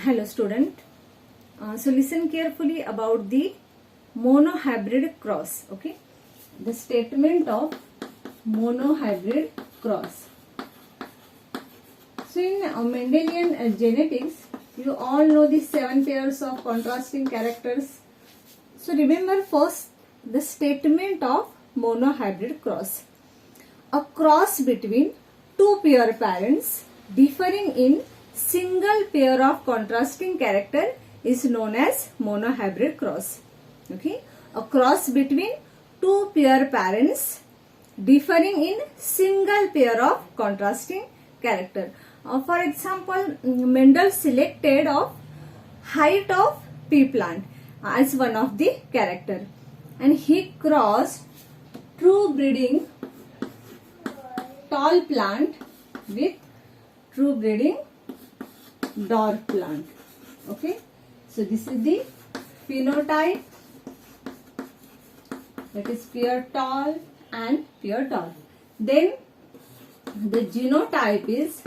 Hello student. So listen carefully about the monohybrid cross. Okay. The statement of monohybrid cross. So in Mendelian genetics, you all know the 7 pairs of contrasting characters. So remember first the statement of monohybrid cross. A cross between two pair parents differing in single pair of contrasting character is known as monohybrid cross. Okay, a cross between two pair parents differing in single pair of contrasting character. For example, Mendel selected of height of pea plant as one of the character, and he crossed true breeding tall plant with true breeding dwarf plant. Okay, so this is the phenotype, that is pure tall and pure dwarf. Then the genotype is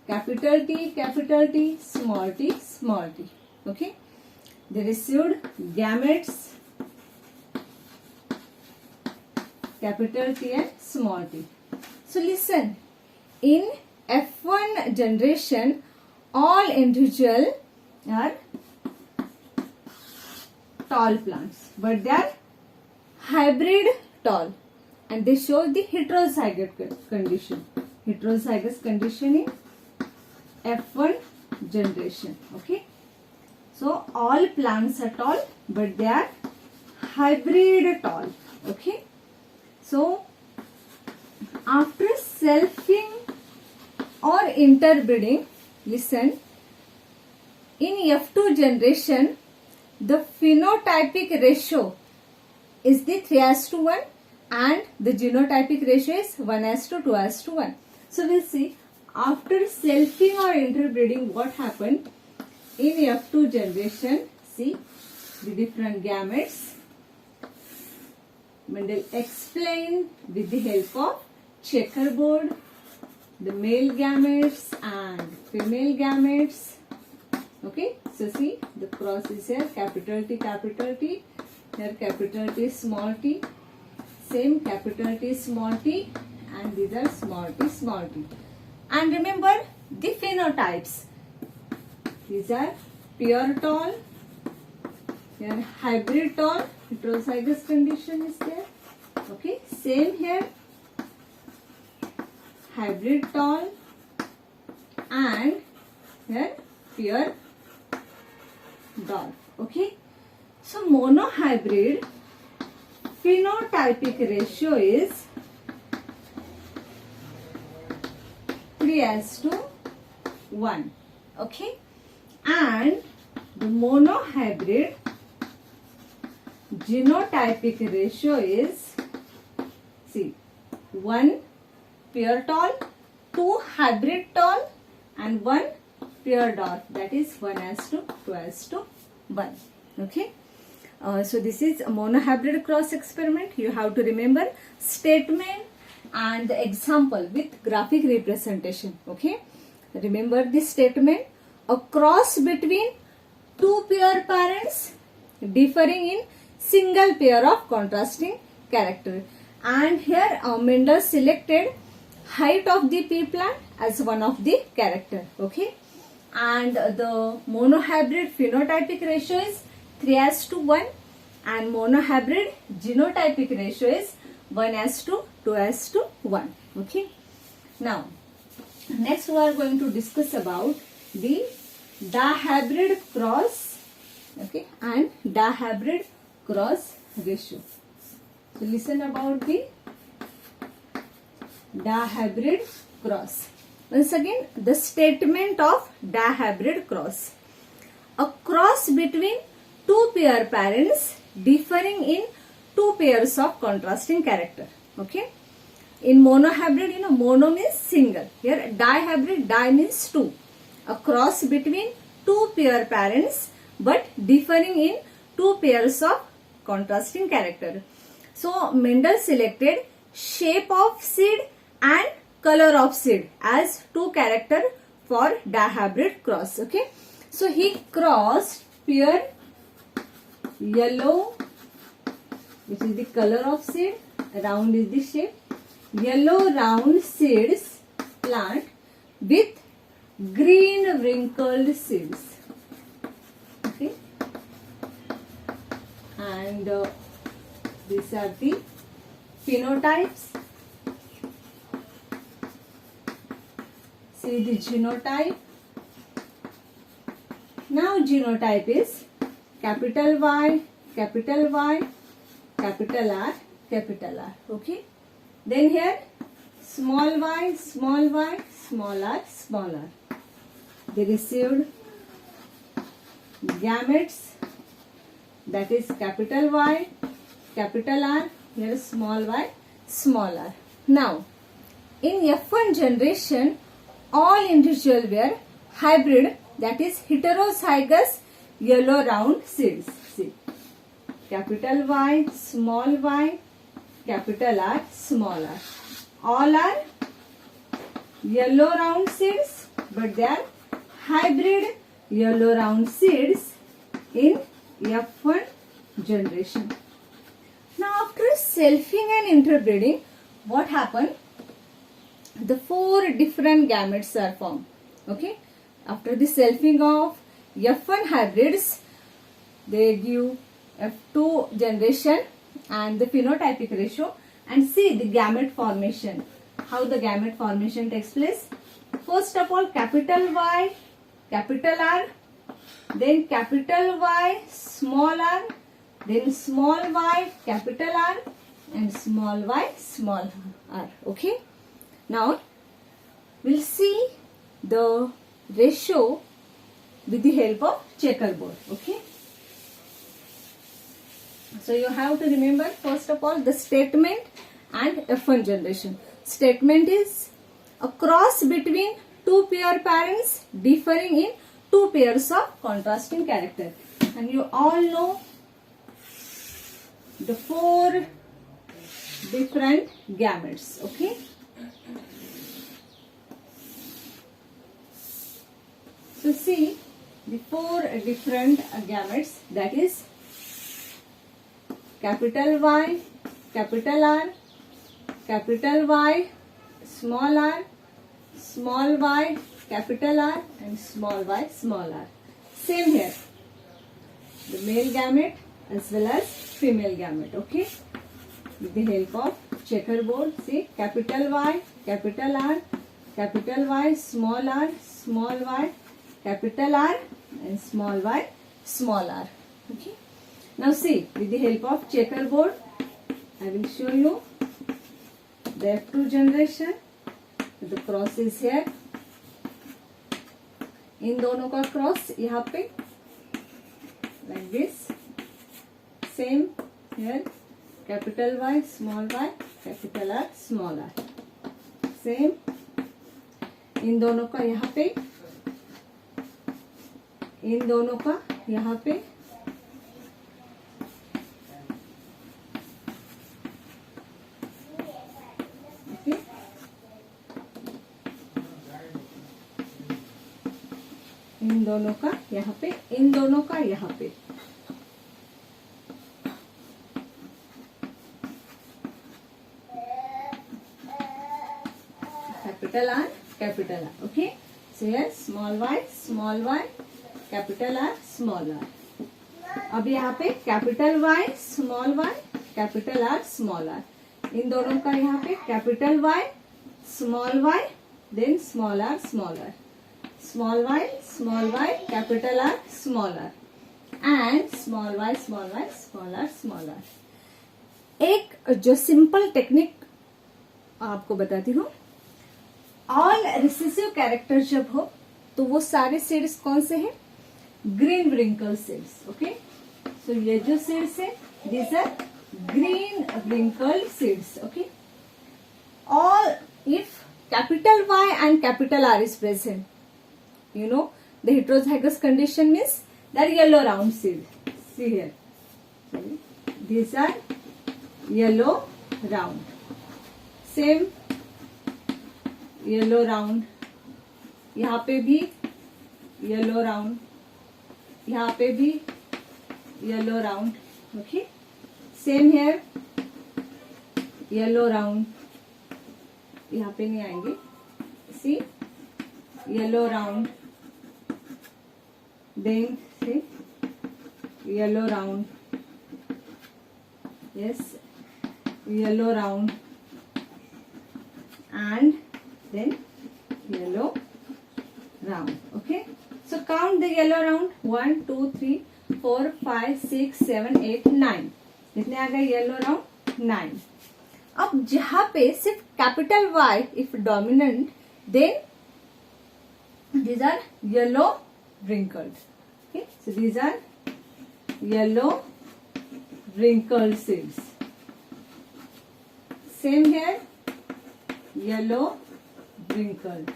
capital T, small t, small t. Okay, they received gametes capital T and small t. So listen, in F1 generation, all individual are tall plants, but they are hybrid tall, and they show the heterozygous condition. Heterozygous condition in F1 generation. Okay, so all plants are tall, but they are hybrid tall. Okay, so after selfing or interbreeding, listen, in F2 generation, the phenotypic ratio is the 3:1 and the genotypic ratio is 1:2:1. So we'll see after selfing or interbreeding what happened in F2 generation. See the different gametes. Mendel explained with the help of checkerboard the male gametes and female gametes. Okay, so see the cross is here, capital T, here capital T, small t, same capital T, small t, and these are small t. And remember the phenotypes. These are pure tall, here hybrid tall, heterozygous condition is there. Okay, same here, hybrid tall, and here pure dwarf. Okay, so monohybrid phenotypic ratio is 3:1. Okay, and the monohybrid genotypic ratio is, see, 1 pure tall, 2 hybrid tall, and 1 pure dwarf, that is 1:2:1. Okay, so this is a monohybrid cross experiment. You have to remember statement and the example with graphic representation. Okay, remember this statement: a cross between two pair parents differing in single pair of contrasting character. And here Mendel selected height of the pea plant as one of the character. Okay, and the monohybrid phenotypic ratio is 3:1 and monohybrid genotypic ratio is 1:2:1. Okay, now next we are going to discuss about the dihybrid cross, okay, and dihybrid cross ratio. So listen about the dihybrid cross. Once again, the statement of dihybrid cross: a cross between two pair parents differing in two pairs of contrasting character. Okay, in monohybrid, you know, mono means single. Here dihybrid, di means two. A cross between two pair parents but differing in two pairs of contrasting character. So Mendel selected shape of seed and color of seed as two character for dihybrid cross. Okay, so he crossed pure yellow, which is the color of seed, round is the shape, yellow round seeds plant with green wrinkled seeds. Okay, and these are the phenotypes. See the genotype. Now genotype is capital Y, capital Y, capital R, capital R. Okay. Then here small y, small y, small r, small r. They received gametes, that is capital Y, capital R, here small y, small r. Now, in F1 generation, all individual were hybrid, that is heterozygous yellow round seeds. See, capital Y, small y, capital R, small r. All are yellow round seeds, but they are hybrid yellow round seeds in F1 generation. Now after selfing and interbreeding, what happened? The 4 different gametes are formed. Okay, after the selfing of F1 hybrids, they give F2 generation and the phenotypic ratio, and see the gamete formation. How the gamete formation takes place? First of all, capital Y, capital R, then capital Y, small r, then small y, capital R, and small y, small r. Okay. Now, we'll see the ratio with the help of checkerboard. Okay. So, you have to remember first of all the statement and F1 generation. Statement is a cross between 2 pair parents differing in 2 pairs of contrasting character. And you all know the 4 different gametes. Okay. So see the 4 different gametes, that is capital Y, capital R, capital Y, small r, small y, capital R, and small y, small r. Same here, the male gamete as well as female gamete. Okay, with the help of checkerboard, see capital Y, capital R, capital Y, small r, small y, capital R, and small y, small r. Okay. Now see, with the help of checkerboard, I will show you the F2 generation. The cross is here. इन दोनों का cross यहाँ पे like this. Same here, capital Y, small y, capital R, small r. Same इन दोनों का यहाँ पे, इन दोनों का यहाँ पे, इन दोनों का यहाँ पे, इन दोनों का यहाँ पे. Capital R, capital R. Okay. So here small y, capital R, small r. अब यहाँ पे capital Y, small y, capital R, small r. इन दोनों का यहाँ पे capital Y, small y, then small r, small r. Small y, capital R, small r, and small y, small r, small r. एक जो simple technique आपको बताती हूँ. All recessive character जब हो तो वो सारे सीड्स कौन से हैं? Green wrinkle seeds. Okay, so ये जो सीड्स है, these are green wrinkle seeds. Okay, all if capital Y and capital R is present, you know the heterozygous condition means that yellow round seed. See here, these are yellow round. Same yellow round यहाँ पे भी yellow round, यहाँ पे भी yellow round. Okay, same here yellow round, यहाँ पे नहीं आएंगे. See yellow round, then see yellow round, yes, yellow round, and then yellow round. Okay, so count the yellow round. 1 2 3 4 5 6 7 8 9. कितने आ गए येलो राउंड? 9. अब जहां पे सिर्फ capital Y if dominant, then these are yellow wrinkled. Okay, so these are yellow wrinkled seeds. Same here, yellow wrinkled,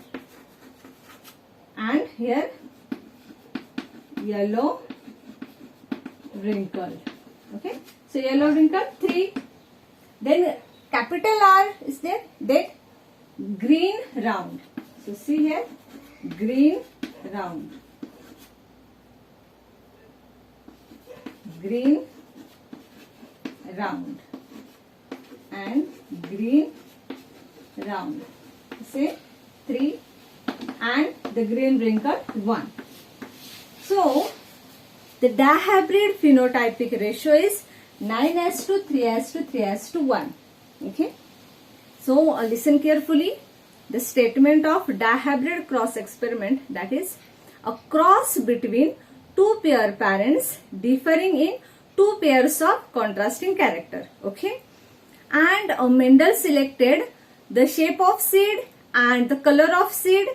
and here yellow wrinkled. Okay, so yellow wrinkled 3. Then capital R is there, then green round. So see here, green round, green round, and green round. Say 3, and the green wrinkled 1. So the dihybrid phenotypic ratio is 9:3:3:1. Okay, so listen carefully. The statement of dihybrid cross experiment, that is a cross between two pair parents differing in two pairs of contrasting character. Okay, and Mendel selected the shape of seed and the color of seed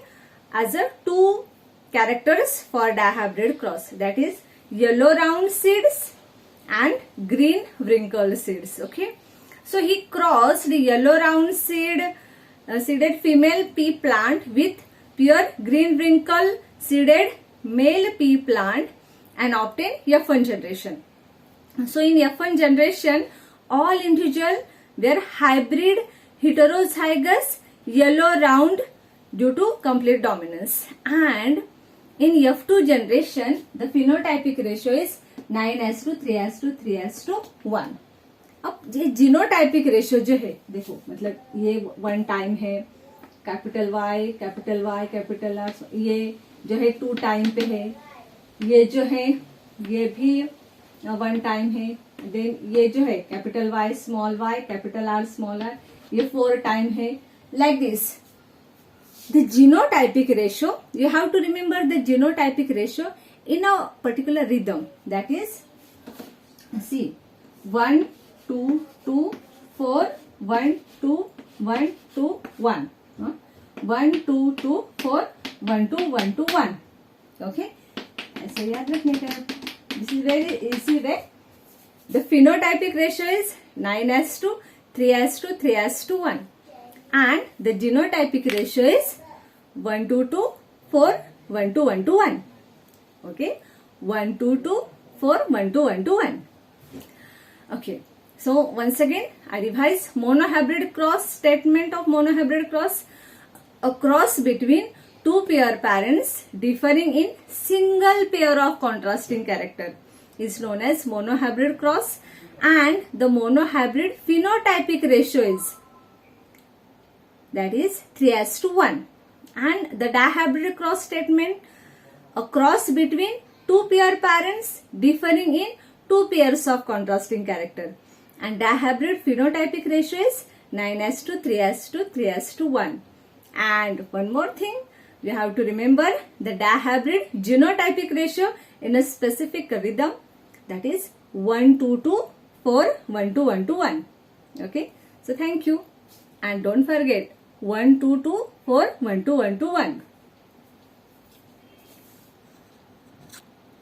as a two characters for dihybrid cross, that is yellow round seeds and green wrinkled seeds. Okay, so he crossed the yellow round seeded female pea plant with pure green wrinkle seeded male pea plant and obtained F1 generation. So in F1 generation, all individuals were hybrid heterozygous yellow round due to complete dominance, and in F2 generation the phenotypic ratio is 9:3:3:1. अब ये genotypic ratio जो है, देखो मतलब ये 1 time है, capital Y capital R, ये जो है 2 टाइम पे है, ये जो है ये भी 1 टाइम है, देन ये जो है capital Y small y capital R small r, ये 4 टाइम है. Like this the genotypic ratio, you have to remember the genotypic ratio in a particular rhythm, that is see 1 2 2 4 1 2 1 2 1, 1 2 2 4 1 2 1 2 1. Okay, ऐसे याद रखने का. This is very easy way. The phenotypic ratio is 9:3:3:1, and the genotypic ratio is 1 2 2 4 1 2 1 2 1. Okay, 1 2 2 4 1 2 1 2 1. Okay, so once again I revise. Monohybrid cross statement of monohybrid cross, a cross between two pair parents differing in single pair of contrasting character is known as monohybrid cross, and the monohybrid phenotypic ratio is, that is 3:1. And the dihybrid cross statement, a cross between two pair parents differing in two pairs of contrasting character, and dihybrid phenotypic ratio is 9:3:3:1. And one more thing, you have to remember the dihybrid genotypic ratio in a specific rhythm, that is 1 2 2 4 1 2 1 2 1. Okay, so thank you, and don't forget 1 2 2 4 1 2 1 2 1.